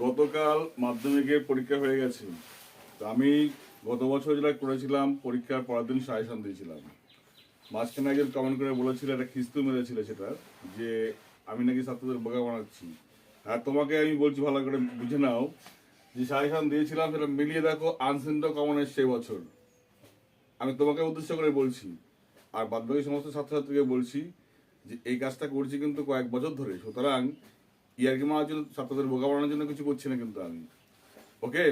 গতকাল মাধ্যমিকের পরীক্ষা হয়ে গেছে। তো আমি গত বছর যেটা করেছিলাম পরীক্ষার পরের দিন সাজেশন দিয়েছিলাম। মাঝখানে একজন কমেন্ট করে বলেছিল একটা খিস্তি মেরেছিল সেটা, যে আমি নাকি ছাত্রদের বোকা বানাচ্ছি। আর তোমাকে আমি বলছি ভালো করে বুঝে নাও, যে সাজেশন দিয়েছিলাম সেটা মিলিয়ে দেখো, আনসেন্ট কমন এসছে এবছর। আমি তোমাকে উদ্দেশ্য করে বলছি, আর বাদবাকি সমস্ত ছাত্রছাত্রীকে বলছি যে এই কাজটা করছি কিন্তু কয়েক বছর ধরে। সুতরাং ইয়ার্কি মারার জন্য, ছাত্রদের বোকা বানানোর জন্য কিছু করছি না কিন্তু আমি। ওকে,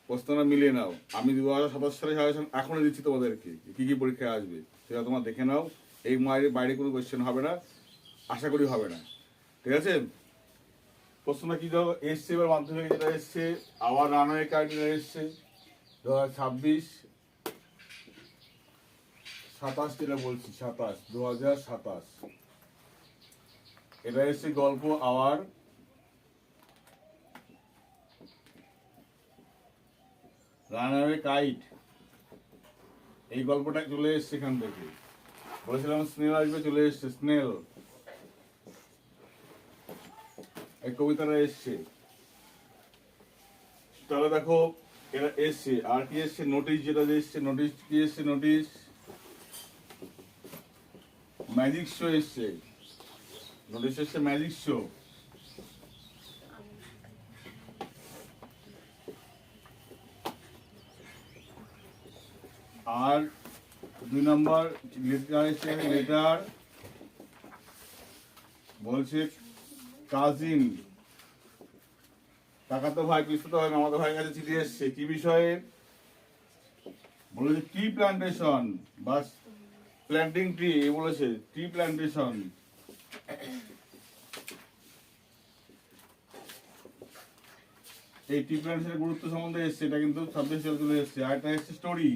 প্রশ্নটা মিলিয়ে নাও। আমি 2027 সালে সাজেশন এখনই দিচ্ছি তোমাদেরকে, কি কি পরীক্ষায় আসবে সেটা তোমরা দেখে নাও। এই বাইরে কোনো কোয়েশ্চেন হবে না, আশা করি হবে না। ঠিক আছে, প্রশ্নটা কি ধরো এসছে এবার মাধ্যমিকে যেটা এসছে, আবার রানওয়ে কার্ডিনাল এসছে 2026 27, যেটা বলছি 2027 এটা এসছে গল্প আওয়ার রানওয়ে কাইট। এই গল্পটা চলে এসছে এখান থেকে। বলেছিলাম স্নেল আসবে, চলে এসছে স্নেল। এই কবিতাটা এসছে। তাহলে দেখো এটা এসছে। আর কি এসছে? নোটিশ, যেটা এসছে নোটিশ কি এসছে? নোটিশ ম্যাজিক শো এসছে। নোটিশ এসছে ম্যাজিক শো। আর 2 নম্বর লেটার এসছে। লেটার বলছে কাজিন, কাকাতো ভাই, পিসতো ভাই, মামাতো ভাইয়ের কাছে চিঠি এসছে। কি বিষয়ে? বলেছে ট্রি প্ল্যান্টেশন বা প্ল্যান্টিং ট্রি। বলেছে ট্রি প্ল্যান্টেশন। এই ট্রি প্ল্যান্টেশনের গুরুত্ব সম্বন্ধে এসছে। এটা কিন্তু 26 সালে চলে এসছে। আর একটা এসছে স্টোরি।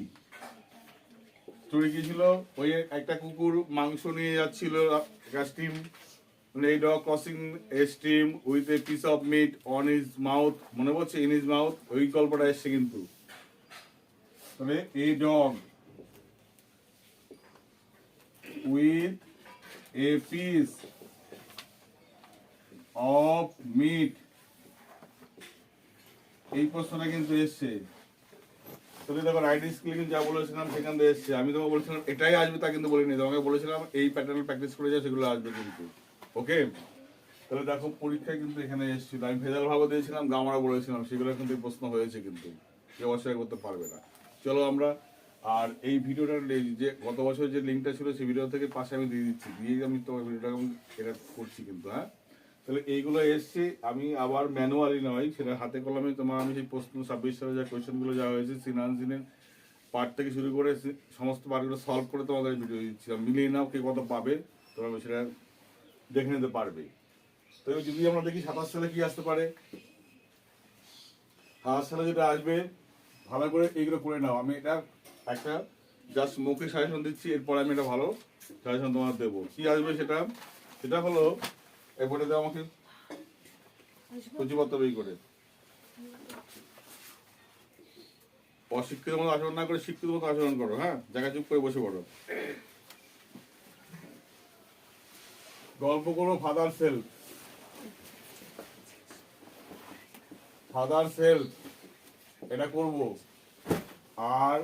স্টোরি কি ছিল? ওই একটা কুকুর মাংস নিয়ে যাচ্ছিল stream, a dog crossing a stream with a piece of meat on his mouth, মনে পড়ছে? in his mouth, ওই গল্পটা এসছে কিন্তু। তবে a dog with a piece of meat, এই প্রশ্নটা কিন্তু এসছে। তুমি দেখো রাইটিং স্কিল কিন্তু যা বলেছিলাম সেখান থেকে এসছে। আমি তোমাকে বলেছিলাম এটাই আসবে তা কিন্তু বলিনি, তোমাকে বলেছিলাম এই প্যাটার্ন প্র্যাকটিস করে যাও, সেগুলো আসবে কিন্তু। ওকে, তাহলে দেখো পরীক্ষায় কিন্তু এখানে এসেছিল। আমি ভেজাল ভাবে দিয়েছিলাম, গামারা বলেছিলাম, সেগুলো কিন্তু প্রশ্ন হয়েছে কিন্তু, কেউ অস্বীকার করতে পারবে না। চলো আমরা, আর এই ভিডিওটার যে গত বছর যে লিঙ্কটা ছিল সেই ভিডিও থেকে পাশে আমি দিয়ে দিচ্ছি, দিয়ে আমি তোমার ভিডিওটা এটা করছি কিন্তু। হ্যাঁ, তাহলে এইগুলো এসছে। আমি আবার ম্যানুয়ালি নয়, সেটা হাতে কলমে তোমার আমি সেই প্রশ্ন 26 সালে যা কোয়েশ্চেনগুলো যা হয়েছে সিনানজিনের পার্ট থেকে শুরু করে সমস্ত পার্টগুলো সলভ করে তোমাদের ভিডিও দিচ্ছিলাম। মিলিয়ে নাও কে কত পাবে, তোমরা সেটা দেখে নিতে পারবে। তো যদি আমরা দেখি 27 সালে কি আসতে পারে, 27 সালে যেটা আসবে ভালো করে এইগুলো করে নাও। আমি এটা একটা জাস্ট মুখে সাজেশন দিচ্ছি, এরপরে আমি এটা ভালো সাজেশন তোমার দেবো। কি আসবে সেটা? সেটা হলো, এরপরে দেওয়া আমাকে সূচিপত্র বই করে। অশিক্ষিত মতো আচরণ না করে শিক্ষিত মতো আচরণ করো। হ্যাঁ, জায়গা চুপ করে বসে পড়ো। গল্প করো ফাদার সেলফ। ফাদার সেলফ এটা করব। আর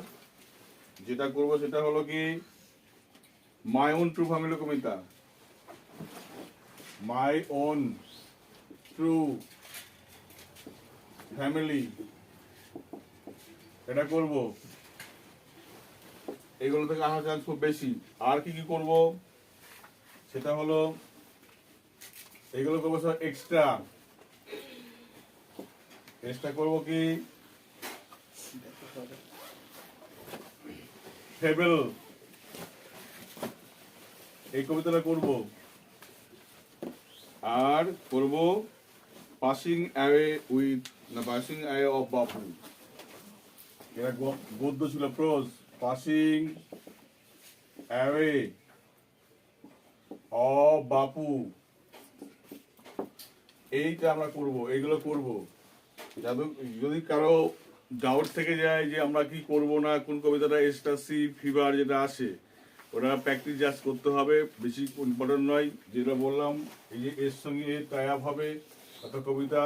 যেটা করব সেটা হলো কি, মাই ওন ট্রু ফ্যামিলি কবিতা। মাই ওন ট্রু ফ্যামিলি এটা করব। এগুলো থেকে আসার চান্স খুব বেশি। আর কি কি করব সেটা হলো, এগুলো করবো সব এক্সট্রা। এক্সট্রা করব কি, ফেবেল, এই কবিতাটা করব। আর করব পাসিং অ্যাওয়ে উইথ, না পাসিং অ্যাওয়ে অফ বাপু। এটা গদ্য ছিল, প্রোজ। পাসিং অ্যাওয়ে অফ বাপু, এইটা আমরা করব, এইগুলো করব। যদি কারো ডাউট থেকে যায় যে আমরা কি করব না, কোন কবিতাটা এক্সটাসি ফিভার যেটা আসে, ওটা প্র্যাকটিস জাস্ট করতে হবে, বেশি ইম্পর্টেন্ট নয়। যেটা বললাম, এই যে এর সঙ্গে টাই আপ হবে, একটা কবিতা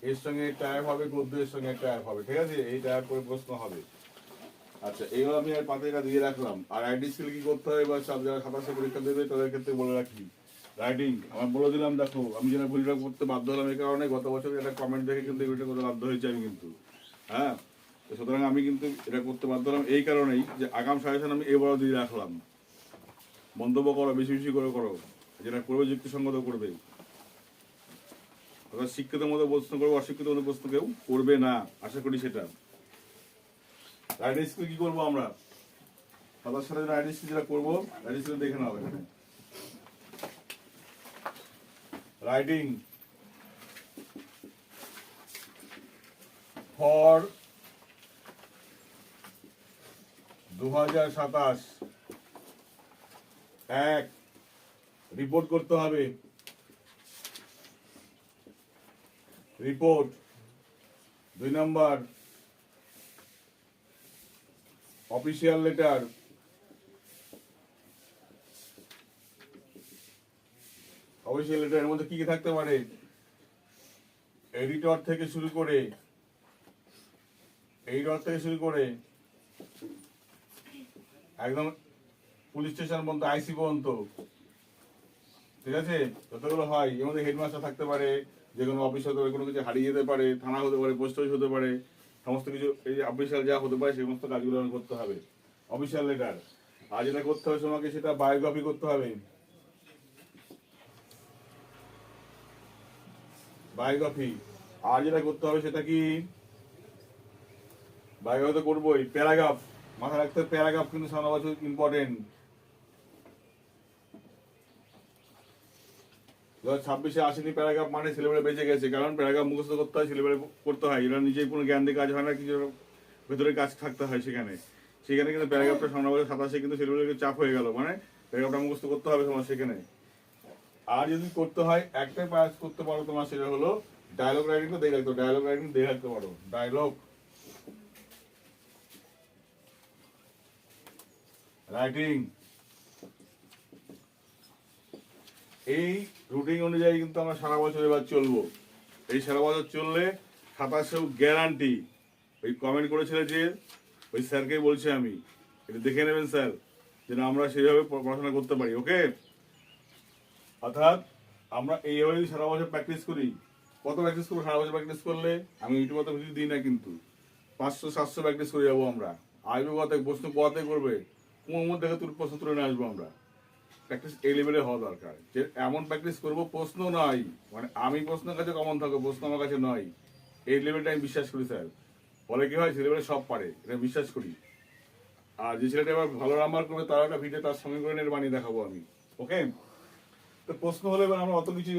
এর সঙ্গে টাইপ হবে, গদ্য এর সঙ্গে টাইপ হবে, ঠিক আছে? এই টাইপ করে প্রশ্ন হবে। আচ্ছা, এইবার আমি আর পাতাটা দিয়ে রাখলাম। আর আইডি স্কিল কি করতে হবে বা সব যারা 27 পরীক্ষা দেবে তাদের ক্ষেত্রে বলে রাখি, রাইটিং আমার বলে দিলাম। দেখো আমি যেটা ভুলটা করতে বাধ্য হলাম এই কারণে, গত বছর একটা কমেন্ট দেখে কিন্তু এটা করতে বাধ্য হয়েছে আমি কিন্তু, হ্যাঁ। তো সুতরাং আমি কিন্তু এটা করতে বাধ্য হলাম এই কারণেই যে আগাম সাজেশন আমি এবারও দিয়ে রাখলাম। মন্তব্য করো, বেশি বেশি করে করো, যেটা করবে যুক্তিসঙ্গত করবে। অর্থাৎ শিক্ষিত মতো প্রশ্ন করবে, অশিক্ষিত মতো প্রশ্ন কেউ করবে না, আশা করি সেটা। রাইটিং স্কিল কি করবো আমরা? তাদের সাথে রাইটিং স্কিল যেটা করবো, রাইটিং স্কিল দেখে নাও এখানে। রাইটিং ফর 2027 এক, রিপোর্ট করতে হবে। রিপোর্ট 2 নম্বর, অফিসিয়াল লেটার। অফিসিয়াল লেটারের মধ্যে কি কি থাকতে পারে? এডিটর থেকে শুরু করে একদম পুলিশ স্টেশন পর্যন্ত, আইসি পর্যন্ত, ঠিক আছে? যতগুলো হয় এর মধ্যে হেডমাস্টার থাকতে পারে, যে কোনো অফিস হতে পারে, কোনো কিছু হারিয়ে যেতে পারে, থানা হতে পারে, পোস্ট অফিস হতে পারে, সমস্ত কিছু এই অফিসিয়াল যা হতে পারে সেই সমস্ত কাজগুলো করতে হবে অফিসিয়াল লেটার। আর যেটা করতে হবে তোমাকে সেটা বায়োগ্রাফি করতে হবে। বায়োগ্রাফি। আর যেটা করতে হবে সেটা কি? বায়োগ্রাফি তো করবোই, প্যারাগ্রাফ মাথায় রাখতে হবে। প্যারাগ্রাফ কিন্তু সামনে বছর ইম্পর্টেন্ট। 2026-এ আসেনি প্যারাগ্রাফ মানে সিলেবাসে বেঁচে গেছে, কারণ প্যারাগ্রাফ মুখস্থ করতে হয়, সিলেবাসে করতে হয়। এরা নিজেই কোনো জ্ঞান দিয়ে কাজ হয় না, কিছু ভেতরে কাজ থাকতে হয় সেখানে। কিন্তু প্যারাগ্রাফটা সামনে বছর 27-এ কিন্তু সিলেবাসে চাপ হয়ে গেল, মানে প্যারাগ্রাফটা মুখস্থ করতে হবে তোমার সেখানে। আর যদি করতে হয় একটাই পাস করতে পারো তোমার, সেটা হলো ডায়লগ রাইটিংটা দেখে রাখতে, ডায়লগ রাইটিং দেখে রাখতে পারো। ডায়লগ রাইটিং এই রুটিন অনুযায়ী কিন্তু আমরা সারা বছর এবার চলবো। এই সারা বছর চললে 27-এও গ্যারান্টি। ওই কমেন্ট করেছিল যে ওই স্যারকেই বলছি আমি, এটা দেখে নেবেন স্যার, যেন আমরা সেইভাবে পড়াশোনা করতে পারি। ওকে, অর্থাৎ আমরা এইভাবে সারা বছর প্র্যাকটিস করি। কত প্র্যাকটিস করবো সারা বছর? প্র্যাকটিস করলে আমি ইউটিউবে তো ভিডিও দিই না, কিন্তু 500-700 প্র্যাকটিস করে যাবো আমরা। আসবে কথা, প্রশ্ন কোয়াতে করবে, কোন মধ্যে থেকে প্রশ্ন তুলে নিয়ে আসবো আমরা। প্র্যাকটিস এই লেভেলে হওয়া দরকার, যে এমন প্র্যাকটিস করবো প্রশ্ন নয়, মানে আমি প্রশ্নের কাছে কমন থাকবো, প্রশ্ন আমার কাছে নয়। এই লেভেলটা আমি বিশ্বাস করি স্যার। ফলে কি হয়, ছেলেবেলে সব পারে, এটা বিশ্বাস করি। আর যে ছেলেটা এবার ভালো নাম্বার করবে তার একটা ভিডিও তার সঙ্গে করে নিয়ে বানিয়ে দেখাবো আমি। ওকে, তো প্রশ্ন হলে এবার আমরা অত কিছু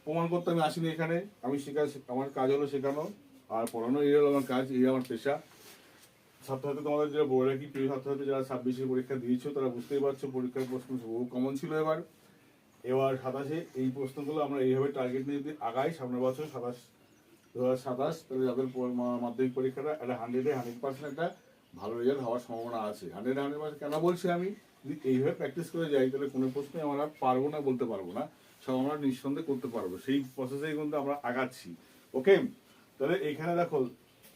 প্রমাণ করতে আমি আসিনি এখানে। আমি আমার কাজ হলো শেখানো আর পড়ানো, এই হলো আমার কাজ, এই আমার পেশা। ছাত্রছাত্রী তোমাদের যেটা বলে রাখি, প্রিয় ছাত্রছাত্রী যারা 26-এ পরীক্ষা দিয়েছো তারা বুঝতেই পারছো পরীক্ষার প্রশ্ন বহু কমন ছিল। এবার 27-এ এই প্রশ্নগুলো আমরা এইভাবে টার্গেট নিয়ে যদি আগাই, সামনের বছর 2027 তাহলে যাদের মাধ্যমিক পরীক্ষাটা একটা 100% একটা ভালো রেজাল্ট হওয়ার সম্ভাবনা আছে। 100% কেন বলছি আমি, যদি এইভাবে প্র্যাকটিস করে যাই তাহলে কোনো প্রশ্নই আমরা পারবো না, বলতে পারবো না, সব আমরা নিঃসন্দেহে করতে পারবো। সেই প্রসেসেই কিন্তু আমরা আগাচ্ছি। ওকে, তাহলে এখানে দেখো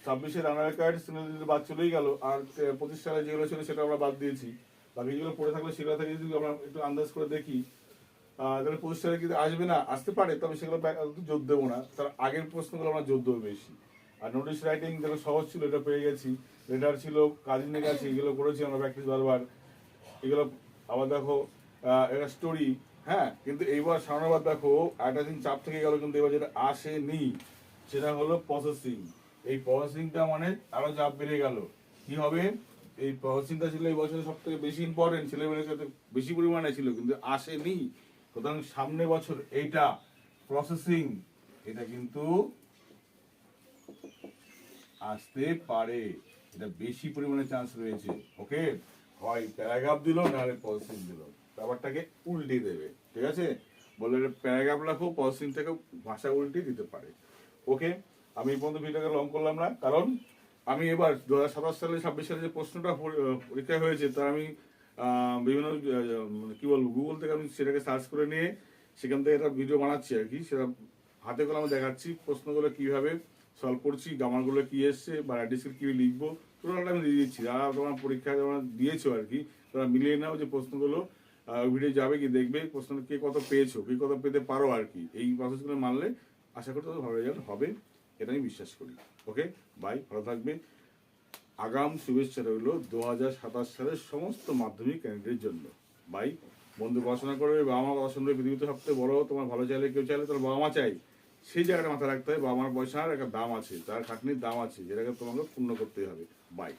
26-এ রানার কার্ড সিগন্যাল বাদ চলেই গেল, আর 25 সালে যেগুলো ছিল সেটা আমরা বাদ দিয়েছি। বাকি যেগুলো পড়ে থাকলে সেগুলো থেকে যদি আমরা একটু আন্দাজ করে দেখি, তাহলে 25 সালে কিন্তু আসবে না, আসতে পারে, তবে সেগুলো জোর দেবো না, তার আগের প্রশ্নগুলো আমরা জোর দেবো বেশি। আর নোটিশ রাইটিং যেগুলো সহজ ছিল এটা পেয়ে গেছি, লেটার ছিল, কাজে নিয়ে গেছি, এগুলো করেছি আমরা প্র্যাকটিস বারবার। এগুলো আবার দেখো একটা স্টোরি, হ্যাঁ। কিন্তু এইবার সামনেবার দেখো একটা দিন চাপ থেকে গেল, কিন্তু এবার যেটা আসেনি সেটা হলো প্রসেসিং। এই প্রসেসিংটা মানে আরো চাপ বেড়ে গেল। কি হবে? এই প্রসেসিংটা ছিল এই বছরে সব থেকে বেশি ইম্পর্টেন্ট, ছেলেমেয়েদের কাছে বেশি পরিমাণে ছিল, কিন্তু আসেনি। সুতরাং সামনে বছর এইটা প্রসেসিং, এটা কিন্তু আসতে পারে, এটা বেশি পরিমাণে চান্স রয়েছে। ওকে, হয় প্যারাগ্রাফ দিল, নাহলে প্রসেসিং দিল, ব্যাপারটাকে উল্টে দেবে। ঠিক আছে, বলে প্যারাগ্রাফ রাখো, প্রসেসিংটাকে ভাষা উল্টে দিতে পারে। ওকে, আমি এই পর্যন্ত ভিডিওটাকে লং করলাম না, কারণ আমি এবার 2027 সালে 26 সালে যে প্রশ্নটা পরীক্ষা হয়েছে তা আমি বিভিন্ন মানে কি বলবো, গুগল থেকে আমি সেটাকে সার্চ করে নিয়ে সেখান থেকে একটা ভিডিও বানাচ্ছি আর কি, সেটা হাতে করে আমি দেখাচ্ছি প্রশ্নগুলো কিভাবে সলভ করছি, গ্রামারগুলো কি এসছে বা রাইটিংসের কী লিখবো টোটালটা আমি দিয়ে দিচ্ছি। যারা তোমার পরীক্ষায় তোমরা দিয়েছো আর কি, তোমরা মিলিয়ে নাও যে প্রশ্নগুলো ভিডিও যাবে কি দেখবে প্রশ্ন কে কত পেয়েছো, কে কত পেতে পারো আর কি। এই প্রসেসগুলো মানলে আশা করি তোমাদের ভালো রেজাল্ট হবে, এটা আমি বিশ্বাস করি। ওকে বাই, ভালো থাকবে। আগাম শুভেচ্ছা রইল 2027 সালের সমস্ত মাধ্যমিক ক্যান্ডিডেটের জন্য। বাই। বন্ধু পড়াশোনা করবে, বাবা মা কথা শুনবে, পৃথিবীতে সবথেকে বড় তোমার ভালো চাইলে কেউ চাইলে তার বাবা মা চাই, সেই জায়গাটা মাথায় রাখতে হবে। বাবা মার পয়সার একটা দাম আছে, তার খাটনির দাম আছে, যেটাকে তোমাকে পূর্ণ করতে হবে। বাই।